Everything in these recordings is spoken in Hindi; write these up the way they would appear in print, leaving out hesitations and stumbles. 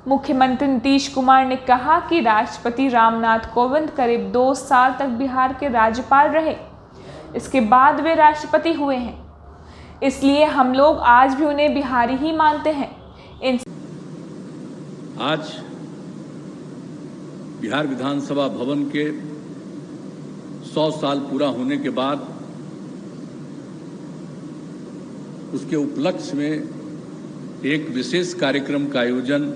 मुख्यमंत्री नीतीश कुमार ने कहा कि राष्ट्रपति रामनाथ कोविंद करीब 2 साल तक बिहार के राज्यपाल रहे। इसके बाद वे राष्ट्रपति हुए हैं, इसलिए हम लोग आज भी उन्हें बिहारी ही मानते हैं। आज बिहार विधानसभा भवन के 100 साल पूरा होने के बाद उसके उपलक्ष्य में एक विशेष कार्यक्रम का आयोजन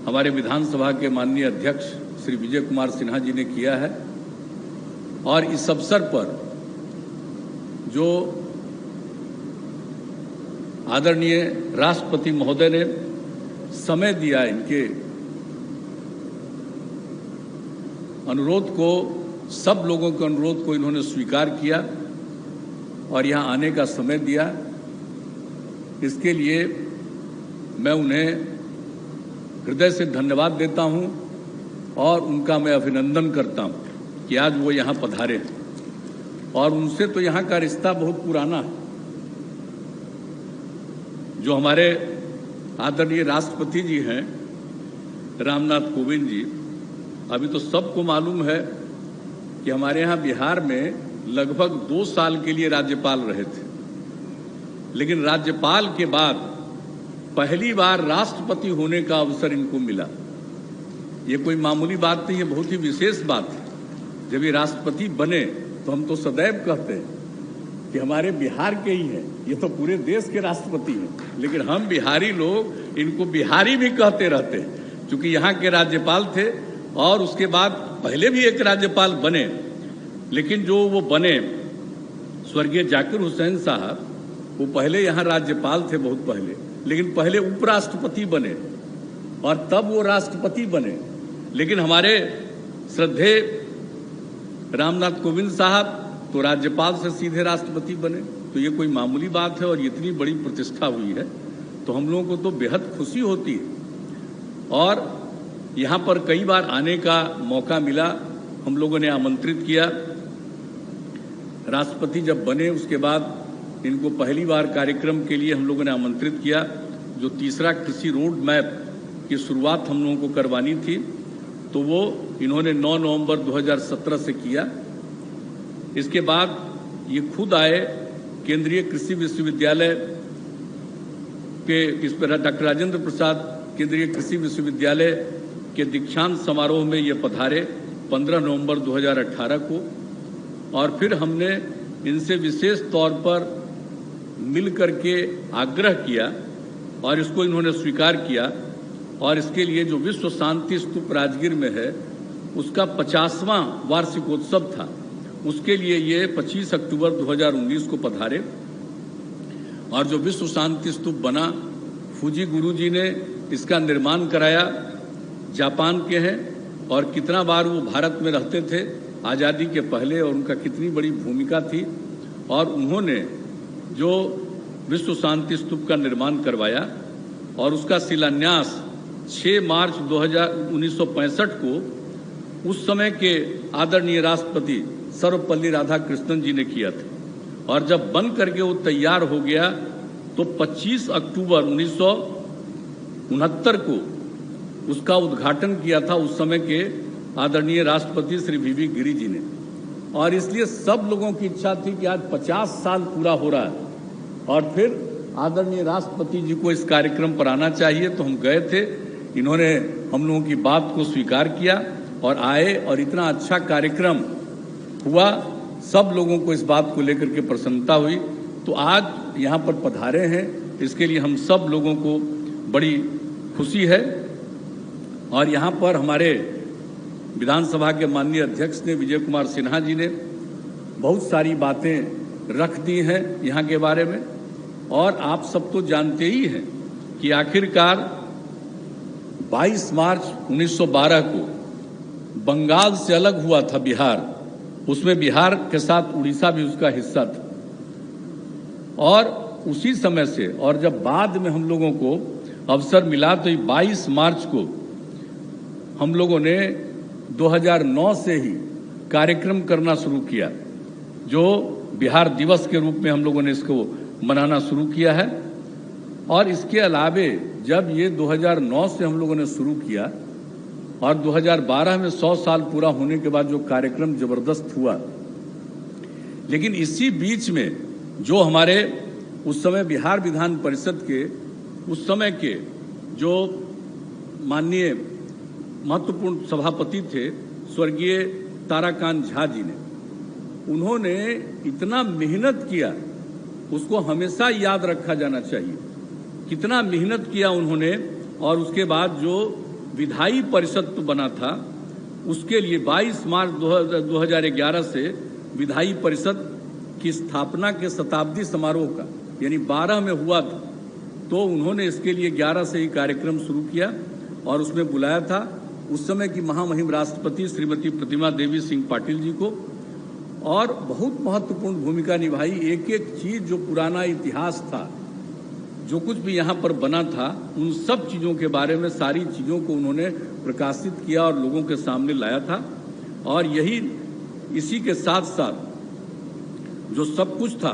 हमारे विधानसभा के माननीय अध्यक्ष श्री विजय कुमार सिन्हा जी ने किया है। और इस अवसर पर जो आदरणीय राष्ट्रपति महोदय ने समय दिया, इनके अनुरोध को, सब लोगों के अनुरोध को इन्होंने स्वीकार किया और यहाँ आने का समय दिया, इसके लिए मैं उन्हें हृदय से धन्यवाद देता हूँ और उनका मैं अभिनंदन करता हूँ कि आज वो यहाँ पधारे हैं। और उनसे तो यहाँ का रिश्ता बहुत पुराना है। जो हमारे आदरणीय राष्ट्रपति जी हैं रामनाथ कोविंद जी, अभी तो सबको मालूम है कि हमारे यहाँ बिहार में लगभग 2 साल के लिए राज्यपाल रहे थे, लेकिन राज्यपाल के बाद पहली बार राष्ट्रपति होने का अवसर इनको मिला। ये कोई मामूली बात नहीं है, बहुत ही विशेष बात है। जब ये राष्ट्रपति बने तो हम तो सदैव कहते हैं कि हमारे बिहार के ही हैं, ये तो पूरे देश के राष्ट्रपति हैं, लेकिन हम बिहारी लोग इनको बिहारी भी कहते रहते हैं, क्योंकि यहाँ के राज्यपाल थे। और उसके बाद पहले भी एक राज्यपाल बने, लेकिन जो वो बने स्वर्गीय जाकिर हुसैन साहब, वो पहले यहाँ राज्यपाल थे बहुत पहले, लेकिन पहले उपराष्ट्रपति बने और तब वो राष्ट्रपति बने। लेकिन हमारे श्रद्धेय रामनाथ कोविंद साहब तो राज्यपाल से सीधे राष्ट्रपति बने। तो ये कोई मामूली बात है और इतनी बड़ी प्रतिष्ठा हुई है तो हम लोगों को तो बेहद खुशी होती है। और यहाँ पर कई बार आने का मौका मिला, हम लोगों ने आमंत्रित किया। राष्ट्रपति जब बने उसके बाद इनको पहली बार कार्यक्रम के लिए हम लोगों ने आमंत्रित किया। जो तीसरा कृषि रोड मैप की शुरुआत हम लोगों को करवानी थी, तो वो इन्होंने 9 नवंबर 2017 से किया। इसके बाद ये खुद आए, केंद्रीय कृषि विश्वविद्यालय के इस पर डॉक्टर राजेंद्र प्रसाद केंद्रीय कृषि विश्वविद्यालय के दीक्षांत समारोह में ये पधारे 15 नवंबर 2018 को। और फिर हमने इनसे विशेष तौर पर मिल करके आग्रह किया और इसको इन्होंने स्वीकार किया। और इसके लिए जो विश्व शांति स्तूप राजगीर में है उसका 50वां वार्षिकोत्सव था, उसके लिए ये 25 अक्टूबर 2019 को पधारे। और जो विश्व शांति स्तूप बना, फूजी गुरुजी ने इसका निर्माण कराया, जापान के हैं। और कितना बार वो भारत में रहते थे आज़ादी के पहले, और उनका कितनी बड़ी भूमिका थी। और उन्होंने जो विश्व शांति स्तूप का निर्माण करवाया और उसका शिलान्यास 6 मार्च 1965 को उस समय के आदरणीय राष्ट्रपति सर्वपल्ली राधाकृष्णन जी ने किया था। और जब बन करके वो तैयार हो गया तो 25 अक्टूबर 1969 को उसका उद्घाटन किया था उस समय के आदरणीय राष्ट्रपति श्री वी गिरि जी ने। और इसलिए सब लोगों की इच्छा थी कि आज 50 साल पूरा हो रहा है और फिर आदरणीय राष्ट्रपति जी को इस कार्यक्रम पर आना चाहिए। तो हम गए थे, इन्होंने हम लोगों की बात को स्वीकार किया और आए, और इतना अच्छा कार्यक्रम हुआ, सब लोगों को इस बात को लेकर के प्रसन्नता हुई। तो आज यहाँ पर पधारे हैं, इसके लिए हम सब लोगों को बड़ी खुशी है। और यहाँ पर हमारे विधानसभा के माननीय अध्यक्ष ने विजय कुमार सिन्हा जी ने बहुत सारी बातें रख दी हैं यहाँ के बारे में। और आप सब तो जानते ही हैं कि आखिरकार 22 मार्च 1912 को बंगाल से अलग हुआ था बिहार, उसमें बिहार के साथ उड़ीसा भी उसका हिस्सा था। और उसी समय से, और जब बाद में हम लोगों को अवसर मिला तो 22 मार्च को हम लोगों ने 2009 से ही कार्यक्रम करना शुरू किया, जो बिहार दिवस के रूप में हम लोगों ने इसको मनाना शुरू किया है। और इसके अलावे जब ये 2009 से हम लोगों ने शुरू किया और 2012 में 100 साल पूरा होने के बाद जो कार्यक्रम जबरदस्त हुआ, लेकिन इसी बीच में जो हमारे उस समय बिहार विधान परिषद के उस समय के जो माननीय महत्वपूर्ण सभापति थे स्वर्गीय ताराकांत झा जी ने, उन्होंने इतना मेहनत किया, उसको हमेशा याद रखा जाना चाहिए। कितना मेहनत किया उन्होंने, और उसके बाद जो विधायी परिषद बना था उसके लिए 22 मार्च 2011 से विधायी परिषद की स्थापना के शताब्दी समारोह का यानी 12 में हुआ था, तो उन्होंने इसके लिए 11 से ही कार्यक्रम शुरू किया और उसमें बुलाया था उस समय की महामहिम राष्ट्रपति श्रीमती प्रतिमा देवी सिंह पाटिल जी को, और बहुत महत्वपूर्ण भूमिका निभाई। एक एक चीज जो पुराना इतिहास था, जो कुछ भी यहाँ पर बना था, उन सब चीज़ों के बारे में सारी चीज़ों को उन्होंने प्रकाशित किया और लोगों के सामने लाया था। और यही इसी के साथ साथ जो सब कुछ था,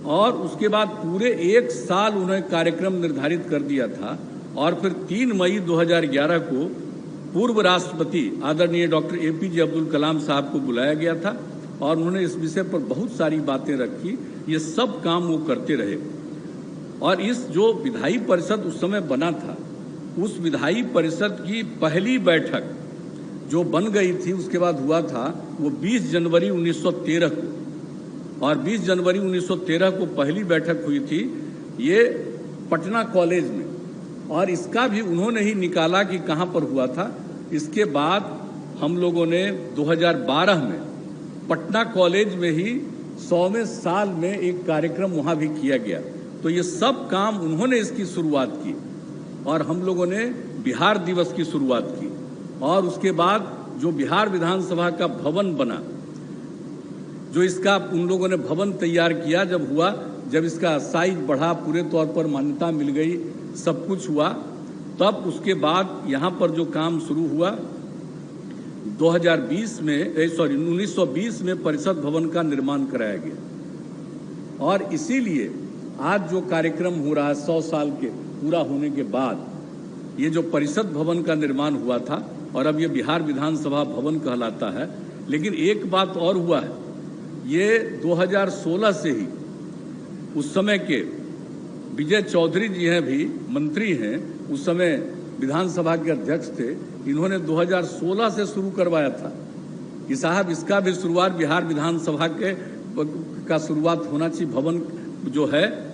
और उसके बाद पूरे 1 साल उन्होंने कार्यक्रम निर्धारित कर दिया था, और फिर 3 मई 2011 को पूर्व राष्ट्रपति आदरणीय डॉक्टर APJ अब्दुल कलाम साहब को बुलाया गया था और उन्होंने इस विषय पर बहुत सारी बातें रखी। ये सब काम वो करते रहे, और इस जो विधायी परिषद उस समय बना था, उस विधायी परिषद की पहली बैठक जो बन गई थी उसके बाद हुआ था वो 20 जनवरी 1913 को, और 20 जनवरी 1913 को पहली बैठक हुई थी ये पटना कॉलेज में, और इसका भी उन्होंने ही निकाला कि कहाँ पर हुआ था। इसके बाद हम लोगों ने 2012 में पटना कॉलेज में ही 100वें साल में एक कार्यक्रम वहाँ भी किया गया। तो ये सब काम उन्होंने इसकी शुरुआत की, और हम लोगों ने बिहार दिवस की शुरुआत की, और उसके बाद जो बिहार विधानसभा का भवन बना, जो इसका उन लोगों ने भवन तैयार किया, जब हुआ, जब इसका साइज बढ़ा, पूरे तौर पर मान्यता मिल गई, सब कुछ हुआ, तब उसके बाद यहाँ पर जो काम शुरू हुआ 1920 में परिषद भवन का निर्माण कराया गया। और इसीलिए आज जो कार्यक्रम हो रहा है 100 साल के पूरा होने के बाद, ये जो परिषद भवन का निर्माण हुआ था, और अब ये बिहार विधानसभा भवन कहलाता है। लेकिन एक बात और हुआ है, ये 2016 से ही उस समय के विजय चौधरी जी हैं, भी मंत्री हैं, उस समय विधानसभा के अध्यक्ष थे, इन्होंने 2016 से शुरू करवाया था कि साहब इसका भी शुरुआत बिहार विधानसभा का शुरुआत होना चाहिए, भवन जो है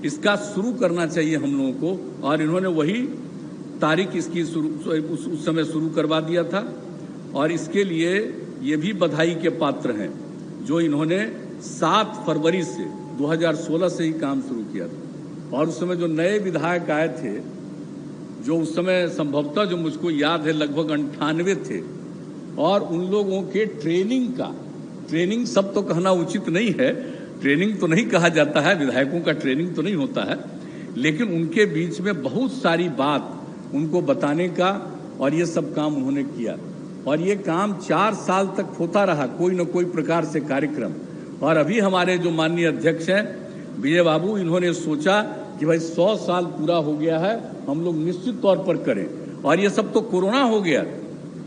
इसका शुरू करना चाहिए हम लोगों को, और इन्होंने वही तारीख इसकी उस समय शुरू करवा दिया था। और इसके लिए ये भी बधाई के पात्र हैं जो इन्होंने 7 फरवरी से 2016 से ही काम शुरू किया था। और उस समय जो नए विधायक आए थे, जो उस समय संभवतः जो मुझको याद है लगभग 98 थे, और उन लोगों के ट्रेनिंग सब तो कहना उचित नहीं है, ट्रेनिंग तो नहीं कहा जाता है, विधायकों का ट्रेनिंग तो नहीं होता है, लेकिन उनके बीच में बहुत सारी बात उनको बताने का और ये सब काम उन्होंने किया। और ये काम 4 साल तक होता रहा, कोई न कोई प्रकार से कार्यक्रम। और अभी हमारे जो माननीय अध्यक्ष हैं विजय बाबू, इन्होंने सोचा कि भाई 100 साल पूरा हो गया है, हम लोग निश्चित तौर पर करें। और ये सब तो कोरोना हो गया,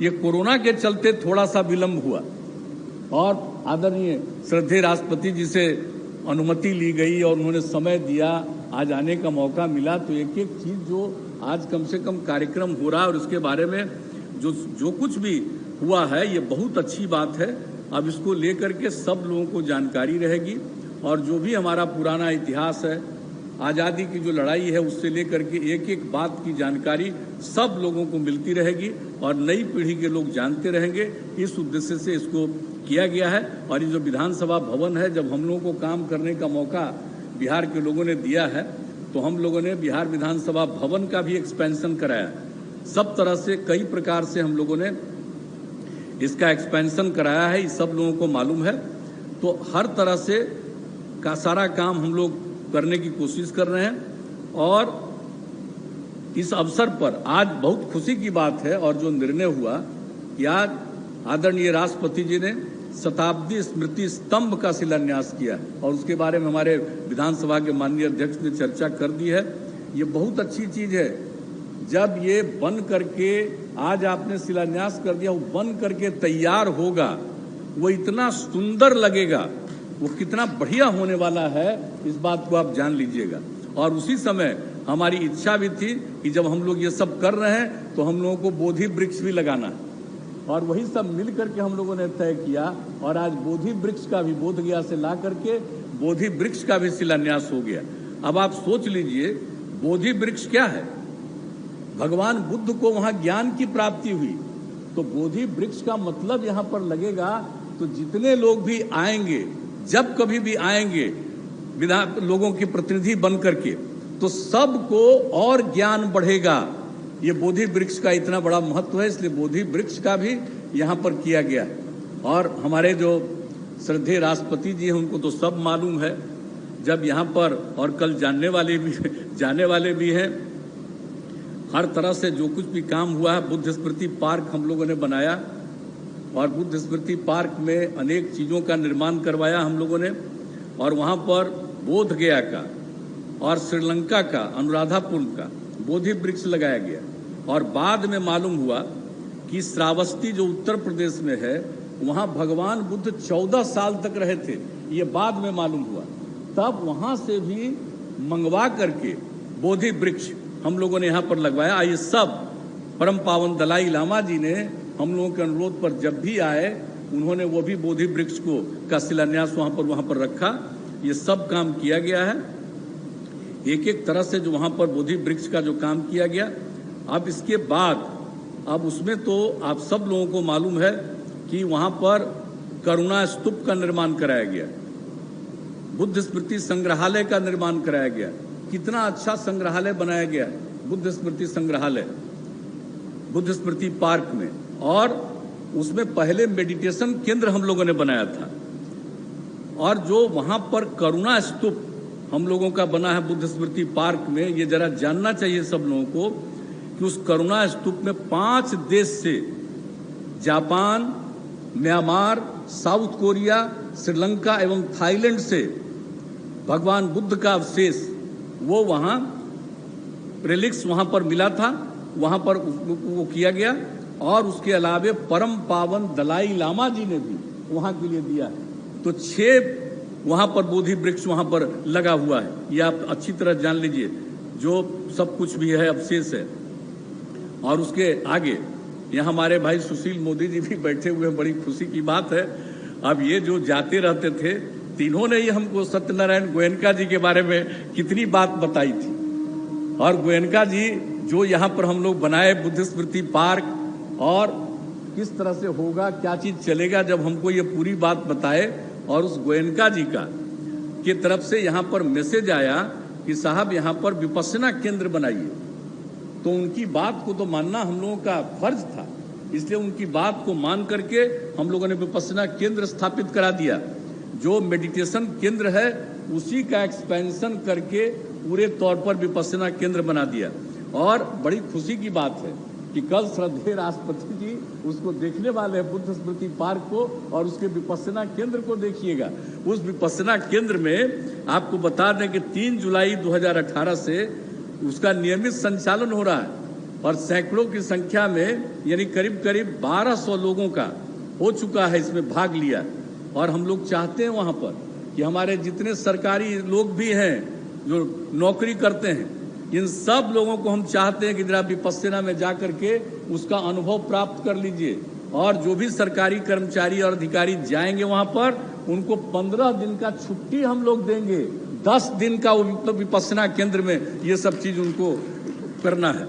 ये कोरोना के चलते थोड़ा सा विलम्ब हुआ, और आदरणीय श्रद्धेय राष्ट्रपति जी से अनुमति ली गई और उन्होंने समय दिया, आज आने का मौका मिला। तो एक एक चीज़ जो आज कम से कम कार्यक्रम हो रहा है और उसके बारे में जो कुछ भी हुआ है, ये बहुत अच्छी बात है। अब इसको लेकर के सब लोगों को जानकारी रहेगी, और जो भी हमारा पुराना इतिहास है, आज़ादी की जो लड़ाई है, उससे लेकर के एक एक बात की जानकारी सब लोगों को मिलती रहेगी और नई पीढ़ी के लोग जानते रहेंगे। इस उद्देश्य से इसको किया गया है। और ये जो विधानसभा भवन है, जब हम लोगों को काम करने का मौका बिहार के लोगों ने दिया है, तो हम लोगों ने बिहार विधानसभा भवन का भी एक्सपेंशन कराया। सब तरह से कई प्रकार से हम लोगों ने इसका एक्सपेंशन कराया है, ये सब लोगों को मालूम है। तो हर तरह से का सारा काम हम लोग करने की कोशिश कर रहे हैं। और इस अवसर पर आज बहुत खुशी की बात है, और जो निर्णय हुआ कि आज आदरणीय राष्ट्रपति जी ने शताब्दी स्मृति स्तंभ का शिलान्यास किया और उसके बारे में हमारे विधानसभा के माननीय अध्यक्ष ने चर्चा कर दी है। ये बहुत अच्छी चीज़ है। जब ये बन करके आज आपने शिलान्यास कर दिया, वो बन करके तैयार होगा, वो इतना सुंदर लगेगा, वो कितना बढ़िया होने वाला है, इस बात को आप जान लीजिएगा। और उसी समय हमारी इच्छा भी थी कि जब हम लोग ये सब कर रहे हैं तो हम लोगों को बोधि वृक्ष भी लगाना है, और वही सब मिल करके हम लोगों ने तय किया। और आज बोधि वृक्ष का भी बोध गया से ला करके बोधि वृक्ष का भी शिलान्यास हो गया। अब आप सोच लीजिए बोधि वृक्ष क्या है। भगवान बुद्ध को वहां ज्ञान की प्राप्ति हुई, तो बोधि वृक्ष का मतलब यहां पर लगेगा तो जितने लोग भी आएंगे, जब कभी भी आएंगे लोगों के प्रतिनिधि बन करके, तो सबको और ज्ञान बढ़ेगा। ये बोधि वृक्ष का इतना बड़ा महत्व है, इसलिए बोधि वृक्ष का भी यहाँ पर किया गया। और हमारे जो श्रद्धेय राष्ट्रपति जी हैं उनको तो सब मालूम है। जब यहाँ पर, और कल जाने वाले भी हैं, हर तरह से जो कुछ भी काम हुआ है, बुद्ध स्मृति पार्क हम लोगों ने बनाया और बुद्ध स्मृति पार्क में अनेक चीज़ों का निर्माण करवाया हम लोगों ने। और वहाँ पर बोध गया का और श्रीलंका का, अनुराधापुर का बोधि वृक्ष लगाया गया। और बाद में मालूम हुआ कि श्रावस्ती जो उत्तर प्रदेश में है, वहाँ भगवान बुद्ध 14 साल तक रहे थे, ये बाद में मालूम हुआ। तब वहाँ से भी मंगवा करके बोधि वृक्ष हम लोगों ने यहाँ पर लगवाया। ये सब परम पावन दलाई लामा जी ने हम लोगों के अनुरोध पर जब भी आए, उन्होंने वो भी बोधि वृक्ष का शिलान्यास वहाँ पर रखा। ये सब काम किया गया है, एक एक तरह से जो वहाँ पर बोधि वृक्ष का जो काम किया गया। अब इसके बाद, अब उसमें तो आप सब लोगों को मालूम है कि वहाँ पर करुणा स्तूप का निर्माण कराया गया, बुद्ध स्मृति संग्रहालय का निर्माण कराया गया। कितना अच्छा संग्रहालय बनाया गया, बुद्ध स्मृति संग्रहालय बुद्ध स्मृति पार्क में। और उसमें पहले मेडिटेशन केंद्र हम लोगों ने बनाया था। और जो वहाँ पर करुणा स्तूप हम लोगों का बना है बुद्ध स्मृति पार्क में, ये जरा जानना चाहिए सब लोगों को कि उस करुणा स्तूप में 5 देश से, Japan, Myanmar, south Korea, Sri Lanka एवं थाईलैंड से भगवान बुद्ध का अवशेष, वो वहाँ रिलिक्स वहाँ पर मिला था, वहाँ पर वो किया गया। और उसके अलावे परम पावन दलाई लामा जी ने भी वहाँ के लिए दिया है। तो 6 वहाँ पर बोधि वृक्ष वहाँ पर लगा हुआ है। ये आप अच्छी तरह जान लीजिए, जो सब कुछ भी है अवशेष है। और उसके आगे यहाँ हमारे भाई सुशील मोदी जी भी बैठे हुए हैं, बड़ी खुशी की बात है। अब ये जो जाते रहते थे, तीनों ने ही हमको सत्यनारायण गोयनका जी के बारे में कितनी बात बताई थी। और गोयनका जी जो यहाँ पर हम लोग बनाए बुद्ध स्मृति पार्क, और किस तरह से होगा, क्या चीज़ चलेगा, जब हमको ये पूरी बात बताए। और उस गोयनका जी की तरफ से यहाँ पर मैसेज आया कि साहब यहाँ पर विपश्यना केंद्र बनाइए। तो उनकी बात को तो मानना हम लोगों का फर्ज था, इसलिए उनकी बात को मान करके हम लोगों ने विपश्यना केंद्र स्थापित करा दिया। जो मेडिटेशन केंद्र है उसी का एक्सपेंशन करके पूरे तौर पर विपश्यना केंद्र बना दिया। और बड़ी खुशी की बात है कि कल श्रद्धेय राष्ट्रपति जी उसको देखने वाले हैं, बुद्ध स्मृति पार्क को, और उसके विपश्यना केंद्र को देखिएगा। उस विपश्यना केंद्र में आपको बता दें कि 3 जुलाई 2018 से उसका नियमित संचालन हो रहा है। और सैकड़ों की संख्या में, यानी करीब करीब 1200 लोगों का हो चुका है इसमें भाग लिया। और हम लोग चाहते हैं वहाँ पर कि हमारे जितने सरकारी लोग भी हैं जो नौकरी करते हैं, इन सब लोगों को हम चाहते हैं कि जरा विपश्यना में जा करके उसका अनुभव प्राप्त कर लीजिए। और जो भी सरकारी कर्मचारी और अधिकारी जाएंगे वहाँ पर, उनको 15 दिन का छुट्टी हम लोग देंगे, 10 दिन का वो विपश्यना केंद्र में ये सब चीज़ उनको करना है।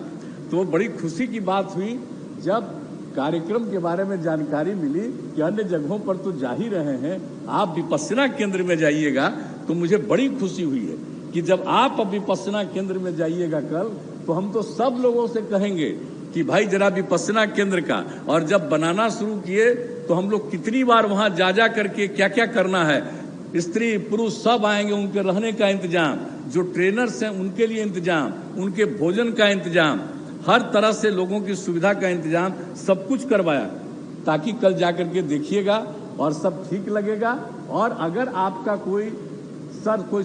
तो बड़ी खुशी की बात हुई जब कार्यक्रम के बारे में जानकारी मिली कि अन्य जगहों पर तो जा ही रहे हैं, आप विपश्यना केंद्र में जाइएगा। तो मुझे बड़ी खुशी हुई है कि जब आप अब विपश्यना केंद्र में जाइएगा कल, तो हम तो सब लोगों से कहेंगे कि भाई जरा विपश्यना केंद्र का, और जब बनाना शुरू किए तो हम लोग कितनी बार वहाँ जा करके क्या क्या करना है, स्त्री पुरुष सब आएंगे, उनके रहने का इंतजाम, जो ट्रेनर्स हैं उनके लिए इंतजाम, उनके भोजन का इंतजाम, हर तरह से लोगों की सुविधा का इंतजाम सब कुछ करवाया, ताकि कल जाकर के देखिएगा और सब ठीक लगेगा। और अगर आपका कोई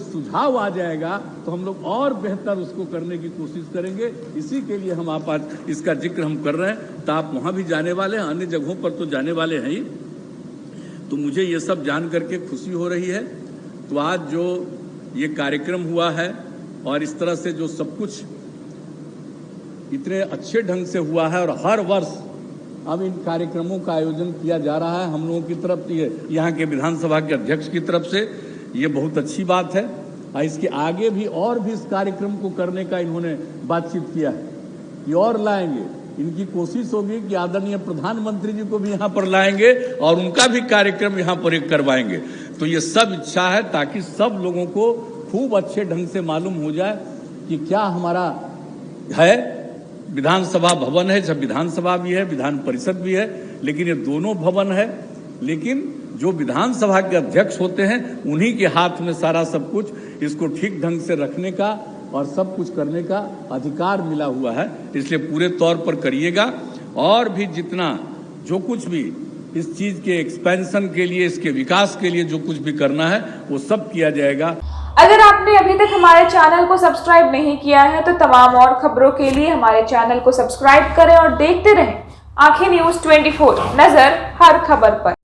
सुझाव आ जाएगा तो हम लोग और बेहतर उसको करने की कोशिश करेंगे। इसी के लिए हम आप आज इसका जिक्र हम कर रहे हैं। तो आप वहाँ भी जाने वाले हैं, अन्य जगहों पर तो जाने वाले हैं ही। तो मुझे ये सब जान करके खुशी हो रही है। तो आज जो ये कार्यक्रम हुआ है और इस तरह से जो सब कुछ इतने अच्छे ढंग से हुआ है और हर वर्ष अब इन कार्यक्रमों का आयोजन किया जा रहा है हम लोगों की तरफ, यहाँ के विधानसभा के अध्यक्ष की तरफ से, ये बहुत अच्छी बात है। और इसके आगे भी और भी इस कार्यक्रम को करने का इन्होंने बातचीत किया है कि और लाएंगे। इनकी कोशिश होगी कि आदरणीय प्रधानमंत्री जी को भी यहाँ पर लाएंगे और उनका भी कार्यक्रम यहाँ पर एक करवाएंगे। तो ये सब इच्छा है ताकि सब लोगों को खूब अच्छे ढंग से मालूम हो जाए कि क्या हमारा है। विधानसभा भवन है, जब विधानसभा भी है, विधान परिषद भी है, लेकिन ये दोनों भवन है। लेकिन जो विधानसभा के अध्यक्ष होते हैं उन्हीं के हाथ में सारा सब कुछ इसको ठीक ढंग से रखने का और सब कुछ करने का अधिकार मिला हुआ है। इसलिए पूरे तौर पर करिएगा और भी जितना जो कुछ भी इस चीज के एक्सपेंशन के लिए, इसके विकास के लिए जो कुछ भी करना है वो सब किया जाएगा। अगर आपने अभी तक हमारे चैनल को सब्सक्राइब नहीं किया है तो तमाम और खबरों के लिए हमारे चैनल को सब्सक्राइब करें और देखते रहें आंखें न्यूज़ 24, नजर हर खबर पर।